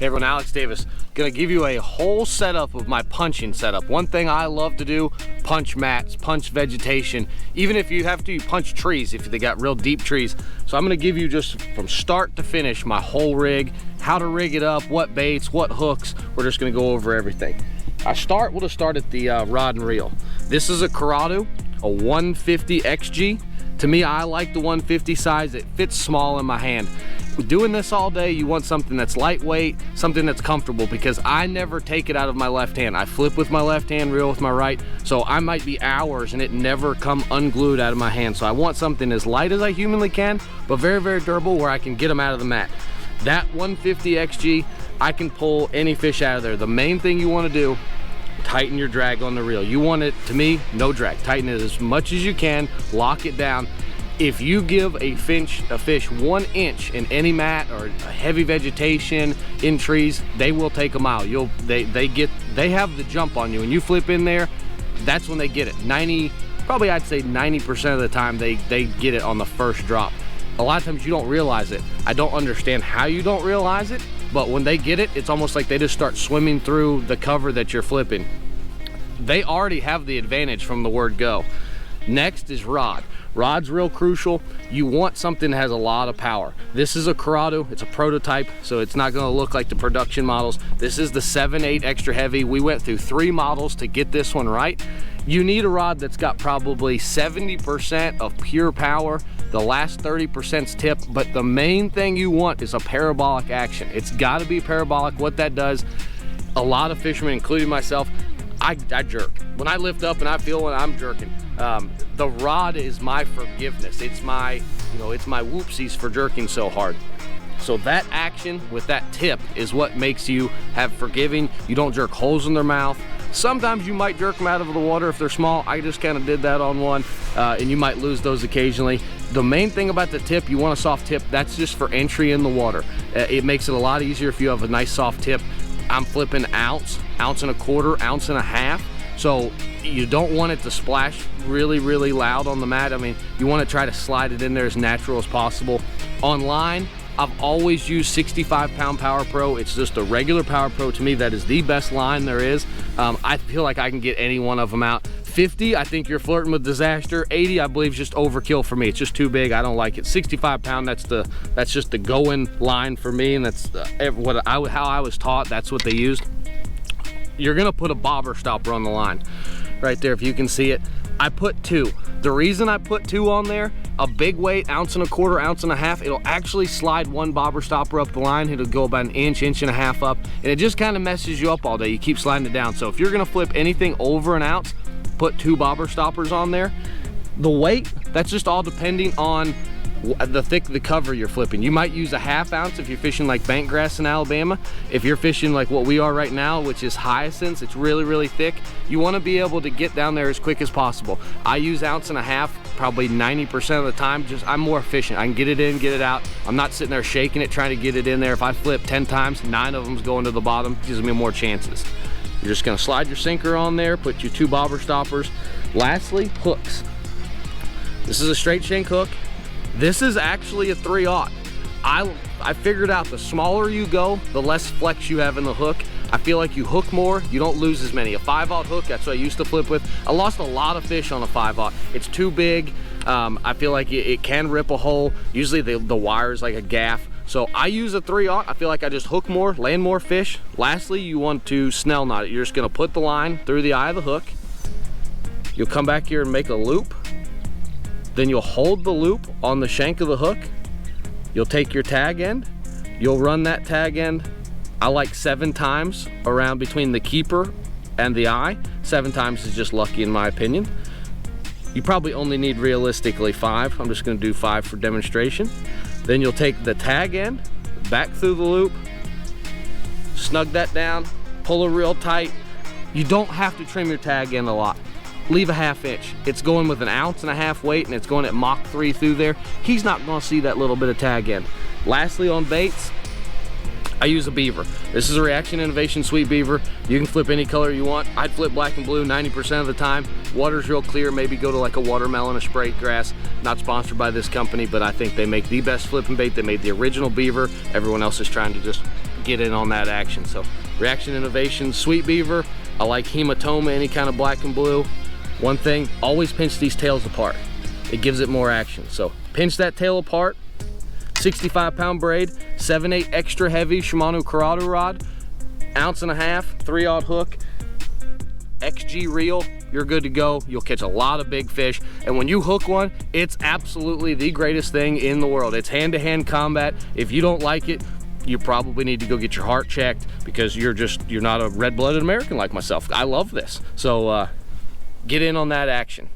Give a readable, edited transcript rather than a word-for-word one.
Hey everyone, Alex Davis. Gonna give you a whole setup of my punching setup. One thing I love to do, punch mats, punch vegetation, even if you have to punch trees, if they got real deep trees. So I'm gonna give you just from start to finish my whole rig, how to rig it up, what baits, what hooks. We're just gonna go over everything. We'll just start at the rod and reel. This is a Corrado, a 150 XG. To me, I like the 150 size. It fits small in my hand. Doing this all day, you want something that's lightweight, something that's comfortable, because I never take it out of my left hand. I flip with my left hand, reel with my right, so I might be hours and it never come unglued out of my hand. So I want something as light as I humanly can, but very, very durable where I can get them out of the mat. That 150 XG, I can pull any fish out of there. The main thing you want to do, tighten your drag on the reel. You want it, to me, no drag. Tighten it as much as you can, lock it down. If you give a fish 1 inch in any mat or heavy vegetation in trees, they will take a mile. They have the jump on you, and you flip in there, that's when they get it. Probably I'd say 90% of the time they get it on the first drop. A lot of times you don't realize it. I don't understand how you don't realize it, but when they get it, it's almost like they just start swimming through the cover that you're flipping. They already have the advantage from the word go. Next is rod. Rod's real crucial. You want something that has a lot of power. This is a Corrado, it's a prototype, so it's not gonna look like the production models. This is the 7/8 extra heavy. We went through 3 models to get this one right. You need a rod that's got probably 70% of pure power, the last 30%'s tip, but the main thing you want is a parabolic action. It's gotta be parabolic. What that does, a lot of fishermen, including myself, I jerk. When I lift up and I feel when I'm jerking, the rod is my forgiveness. It's my whoopsies for jerking so hard. So that action with that tip is what makes you have forgiving. You don't jerk holes in their mouth. Sometimes you might jerk them out of the water if they're small. I just kind of did that on one, and you might lose those occasionally. The main thing about the tip, you want a soft tip. That's just for entry in the water. It makes it a lot easier if you have a nice soft tip. I'm flipping ounce, 1.25 ounce, 1.5 ounces. So you don't want it to splash really, really loud on the mat. I mean, you want to try to slide it in there as natural as possible. On line, I've always used 65-pound Power Pro. It's just a regular Power Pro. To me, that is the best line there is. I feel like I can get any one of them out. 50, I think you're flirting with disaster. 80, I believe, is just overkill for me. It's just too big. I don't like it. 65-pound, that's just the going line for me, and that's how I was taught. That's what they used. You're gonna put a bobber stopper on the line right there, if you can see it. I put 2. The reason I put 2 on there, a big weight, 1.25 ounces, 1.5 ounces, it'll actually slide one bobber stopper up the line. It'll go about 1 inch, 1.5 inches up, and it just kind of messes you up all day. You keep sliding it down. So if you're gonna flip anything over 1 ounce, put 2 bobber stoppers on there. The weight, that's just all depending on the cover you're flipping. You might use a 1/2 ounce if you're fishing like bank grass in Alabama. If you're fishing like what we are right now, which is hyacinths, it's really, really thick. You want to be able to get down there as quick as possible. I use 1.5 ounces probably 90% of the time. I'm more efficient. I can get it in, get it out. I'm not sitting there shaking it, trying to get it in there. If I flip 10 times, 9 of them's going to the bottom. Gives me more chances. You're just gonna slide your sinker on there, put your 2 bobber stoppers. Lastly, hooks. This is a straight shank hook. This is actually a 3/0. I figured out the smaller you go, the less flex you have in the hook. I feel like you hook more, you don't lose as many. A 5/0 hook, that's what I used to flip with. I lost a lot of fish on a 5/0. It's too big. I feel like it can rip a hole. Usually the wire's like a gaff. So I use a 3/0. I feel like I just hook more, land more fish. Lastly, you want to snell knot it. You're just gonna put the line through the eye of the hook. You'll come back here and make a loop. Then you'll hold the loop on the shank of the hook. You'll take your tag end. You'll run that tag end, I like 7 times around between the keeper and the eye. 7 times is just lucky in my opinion. You probably only need realistically 5. I'm just gonna do 5 for demonstration. Then you'll take the tag end, back through the loop, snug that down, pull it real tight. You don't have to trim your tag end a lot. Leave a 1/2 inch. It's going with 1.5 ounces weight, and it's going at Mach 3 through there. He's not gonna see that little bit of tag end. Lastly, on baits, I use a beaver. This is a Reaction Innovation Sweet Beaver. You can flip any color you want. I'd flip black and blue 90% of the time. Water's real clear, maybe go to like a watermelon or sprayed grass. Not sponsored by this company, but I think they make the best flipping bait. They made the original beaver. Everyone else is trying to just get in on that action. So Reaction Innovations, sweet beaver. I like hematoma, any kind of black and blue. One thing, always pinch these tails apart. It gives it more action. So pinch that tail apart, 65-pound braid, 7/8 extra heavy Shimano Curado rod, 1.5 ounce, 3/0 hook, XG reel, you're good to go. You'll catch a lot of big fish. And when you hook one, it's absolutely the greatest thing in the world. It's hand-to-hand combat. If you don't like it, you probably need to go get your heart checked, because you're not a red-blooded American like myself. I love this. So get in on that action.